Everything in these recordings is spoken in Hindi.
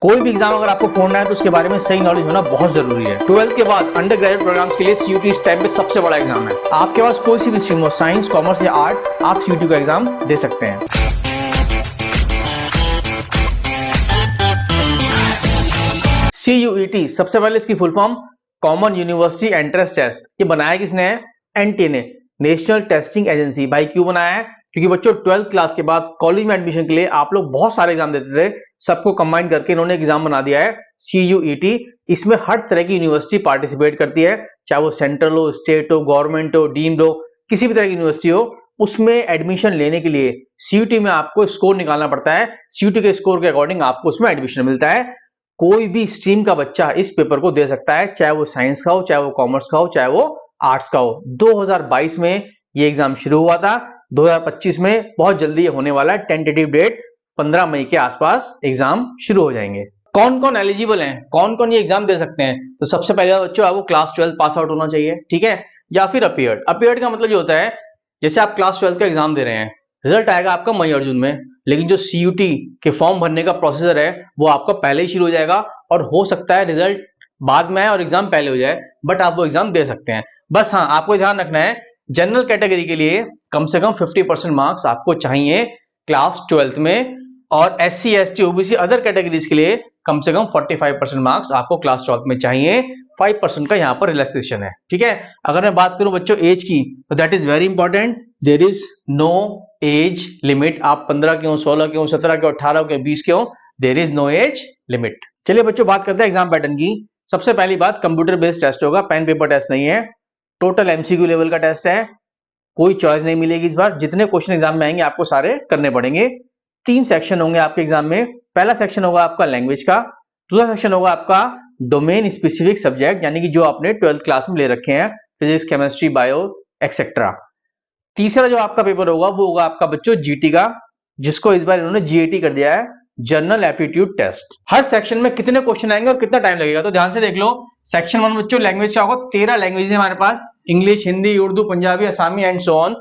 कोई भी एग्जाम अगर आपको फोड़ना है तो उसके बारे में सही नॉलेज होना बहुत जरूरी है। 12th के बाद अंडर ग्रेजुएट प्रोग्राम्स के लिए सीयूटी इस टाइम पे सबसे बड़ा एग्जाम है। आपके पास कोई सी भी स्ट्रीम हो, साइंस, कॉमर्स या आर्ट, आप सीयूटी का एग्जाम दे सकते हैं। CUET सबसे पहले इसकी full form common university entrance test, ये बनाया किसने है? एनटीए ने, नेशनल टेस्टिंग एजेंसी। भाई क्यों बनाया है? क्योंकि बच्चों 12th क्लास के बाद कॉलेज में एडमिशन के लिए आप लोग बहुत सारे एग्जाम देते थे, सबको कंबाइन करके इन्होंने एग्जाम बना दिया है CUET। इसमें हर तरह की यूनिवर्सिटी पार्टिसिपेट करती है, चाहे वो सेंट्रल हो, स्टेट हो, गवर्नमेंट हो, डीम्ड हो, किसी भी तरह की यूनिवर्सिटी हो। उसमें एडमिशन लेने के लिए CUET में आपको स्कोर निकालना पड़ता है। CUET के स्कोर के अकॉर्डिंग आपको उसमें एडमिशन मिलता है। कोई भी स्ट्रीम का बच्चा इस पेपर को दे सकता है, चाहे वो साइंस का हो, चाहे वो कॉमर्स का हो, चाहे वो आर्ट्स का हो। 2022 में ये एग्जाम शुरू हुआ था, 2025 में बहुत जल्दी ये होने वाला है। टेंटेटिव डेट 15 मई के आसपास एग्जाम शुरू हो जाएंगे। कौन कौन एलिजिबल हैं, कौन कौन ये एग्जाम दे सकते हैं? तो सबसे पहले बच्चों आपको क्लास 12 पास आउट होना चाहिए, ठीक है, या फिर अपीयर्ड। अपीयर्ड का मतलब ये होता है जैसे आप क्लास 12 का एग्जाम दे रहे हैं, रिजल्ट आएगा आपका मई और जून में, लेकिन जो CUT के फॉर्म भरने का प्रोसीजर है वो आपका पहले ही शुरू हो जाएगा, और हो सकता है रिजल्ट बाद में आए और एग्जाम पहले हो जाए, बट आप वो एग्जाम दे सकते हैं। बस हाँ, आपको ध्यान रखना है जनरल कैटेगरी के लिए कम से कम 50% मार्क्स आपको चाहिए क्लास 12 में, और SC ST OBC other categories के लिए कम से कम 45% मार्क्स आपको क्लास 12 में चाहिए। 5% का यहाँ पर रिलैक्सेशन है, ठीक है। अगर मैं बात करूं बच्चों एज की, तो that is very important, there is no age limit. आप 15 के हो, 16 के हो, 17 के हो, 18 के हो, 20 के हो, there is no age limit. चलिए बच्चों बात करते हैं एग्जाम पैटर्न की। सबसे पहली बात, कंप्यूटर बेस्ड टेस्ट होगा, पेन पेपर टेस्ट नहीं है, टोटल MCQ लेवल का टेस्ट है, कोई चॉइस नहीं मिलेगी इस बार। जितने क्वेश्चन एग्जाम में आएंगे आपको सारे करने पड़ेंगे। 3 सेक्शन होंगे आपके एग्जाम में। पहला सेक्शन होगा आपका लैंग्वेज का, दूसरा सेक्शन होगा आपका डोमेन स्पेसिफिक सब्जेक्ट, यानी कि जो आपने 12th क्लास में ले रखे हैं, फिजिक्स, केमिस्ट्री, बायो एक्सेट्रा। तीसरा जो आपका पेपर होगा वो होगा आपका बच्चों GT का, जिसको इस बार इन्होंने GAT कर दिया है, जनरल एप्टीट्यूड टेस्ट। हर सेक्शन में कितने क्वेश्चन आएंगे और कितना टाइम लगेगा, तो ध्यान से देख लो। सेक्शन 1 बच्चों लैंग्वेज का होगा, 13 लैंग्वेज है हमारे पास, English, Hindi, Urdu, Punjabi, Asami and so on.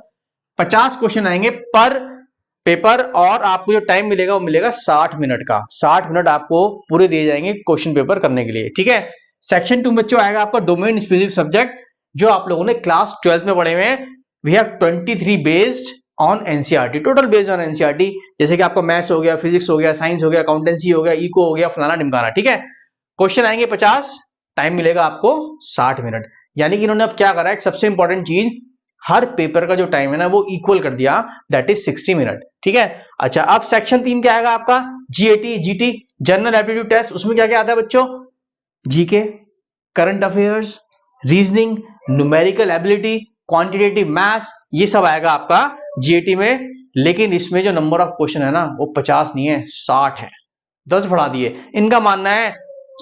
50 question आएंगे पर पेपर, और आपको जो टाइम मिलेगा वो मिलेगा 60 मिनट का। 60 मिनट आपको पूरे दिए जाएंगे क्वेश्चन पेपर करने के लिए, ठीक है। सेक्शन 2 बच्चों आएगा आपका डोमेन स्पेसिफिक सब्जेक्ट, जो आप लोगों ने क्लास 12 में पढ़े हुए हैं। We have 23 based on NCERT, total based on NCERT, जैसे कि आपका मैथ्स हो गया, फिजिक्स हो गया, साइंस हो गया, अकाउंटेंसी हो गया, इको हो गया, फलाना ढिमकाना, ठीक है। क्वेश्चन आएंगे 50, टाइम मिलेगा आपको 60 मिनट। यानी कि इन्होंने अब क्या करा है, सबसे इंपॉर्टेंट चीज, हर पेपर का जो टाइम है ना वो इक्वल कर दिया, दैट इज 60 मिनट, ठीक है। अच्छा, अब सेक्शन 3 क्या आएगा आपका, GAT जनरल एप्टीट्यूड टेस्ट। उसमें क्या क्या आता है बच्चों, GK, current affairs, reasoning, numerical ability, quantitative maths, ये सब आएगा आपका GAT में। लेकिन इसमें जो नंबर ऑफ क्वेश्चन है ना वो 50 नहीं है, 60 है, 10 बढ़ा दिए। इनका मानना है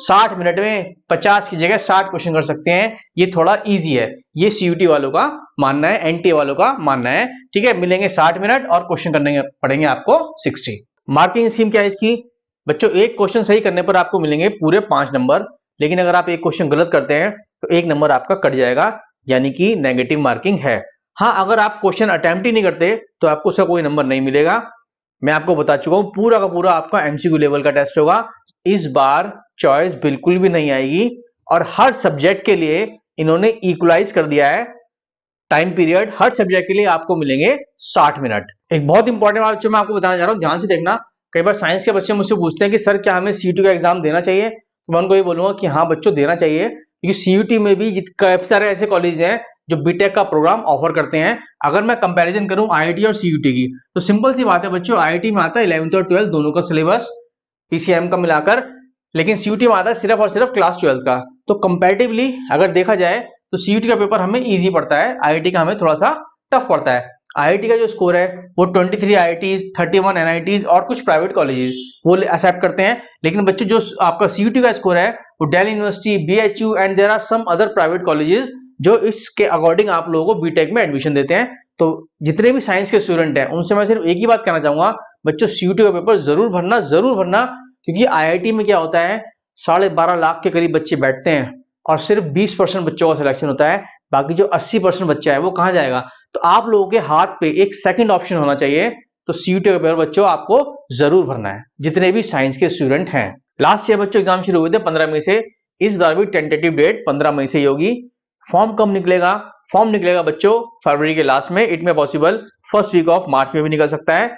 60 मिनट में 50 की जगह 60 क्वेश्चन कर सकते हैं, ये थोड़ा इजी है। ये CUT वालों का मानना है, NTA वालों का मानना है, ठीक है। मिलेंगे 60 मिनट और क्वेश्चन करने पड़ेंगे आपको 60। मार्किंग स्कीम क्या है इसकी बच्चों, एक क्वेश्चन सही करने पर आपको मिलेंगे पूरे 5 नंबर, लेकिन अगर आप एक क्वेश्चन गलत करते हैं तो 1 नंबर आपका कट जाएगा, यानी कि नेगेटिव मार्किंग है। हाँ, अगर आप क्वेश्चन अटेम्प्ट ही नहीं करते तो आपको उसका कोई नंबर नहीं मिलेगा। मैं आपको बता चुका हूं, पूरा का पूरा आपका MCQ लेवल का टेस्ट होगा। इस बार चॉइस बिल्कुल भी नहीं आएगी, और हर सब्जेक्ट के लिए इन्होंने इक्वलाइज कर दिया है टाइम पीरियड। हर सब्जेक्ट के लिए आपको मिलेंगे 60 मिनट। एक बहुत इंपॉर्टेंट बात जो मैं आपको बताना चाह रहा हूं, ध्यान से देखना। कई बार साइंस के बच्चे मुझसे पूछते हैं कि सर क्या हमें CUT का एग्जाम देना चाहिए, तो मैं उनको ये बोलूंगा कि हाँ बच्चों देना चाहिए, क्योंकि CUT में भी काफी सारे ऐसे कॉलेज हैं जो बीटेक का प्रोग्राम ऑफर करते हैं। अगर मैं कंपैरिजन करूं IIT और CUT की, तो सिंपल सी बात है बच्चों, IIT में आता है 11th और 12th दोनों का सिलेबस PCM का मिलाकर, लेकिन CUT में आता है सिर्फ और सिर्फ क्लास 12 का। तो कंपैरेटिवली अगर देखा जाए तो CUT का पेपर हमें इजी पड़ता है, IIT का हमें थोड़ा सा टफ पड़ता है। IIT का जो स्कोर है वो 23 IITs, 31 NITs और कुछ प्राइवेट कॉलेजेस वो एक्सेप्ट करते हैं। लेकिन बच्चों जो आपका CUT का स्कोर है वो Delhi university, BHU and there are some other private colleges जो इसके अकॉर्डिंग आप लोगों को बीटेक में एडमिशन देते हैं। तो जितने भी साइंस के स्टूडेंट हैं उनसे मैं सिर्फ एक ही बात कहना चाहूंगा, बच्चों CUT का पेपर जरूर भरना, क्योंकि IIT में क्या होता है 12.5 लाख के करीब बच्चे बैठते हैं और सिर्फ 20% बच्चों का सिलेक्शन होता है, बाकी जो 80% बच्चा है वो कहां जाएगा। तो आप लोगों के हाथ पे एक सेकंड ऑप्शन होना चाहिए, तो CUT का पेपर बच्चों आपको जरूर भरना है, जितने भी साइंस के स्टूडेंट हैं। लास्ट ईयर बच्चों एग्जाम शुरू हुए थे 15 मई से, इस बार भी टेंटेटिव डेट 15 मई से ही होगी। फॉर्म कब निकलेगा? फॉर्म निकलेगा बच्चों फरवरी के लास्ट में, it may possible first week of March में भी निकल सकता है।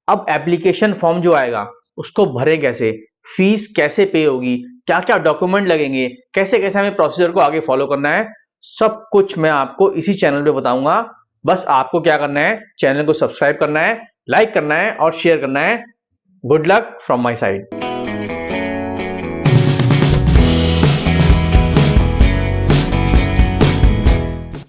अब एप्लीकेशन फॉर्म जो आएगा उसको भरे कैसे, फीस कैसे पे होगी, क्या क्या डॉक्यूमेंट लगेंगे, कैसे कैसे हमें प्रोसीजर को आगे फॉलो करना है, सब कुछ मैं आपको इसी चैनल पे बताऊंगा। बस आपको क्या करना है, चैनल को सब्सक्राइब करना है, लाइक करना है और शेयर करना है। Good luck from my side.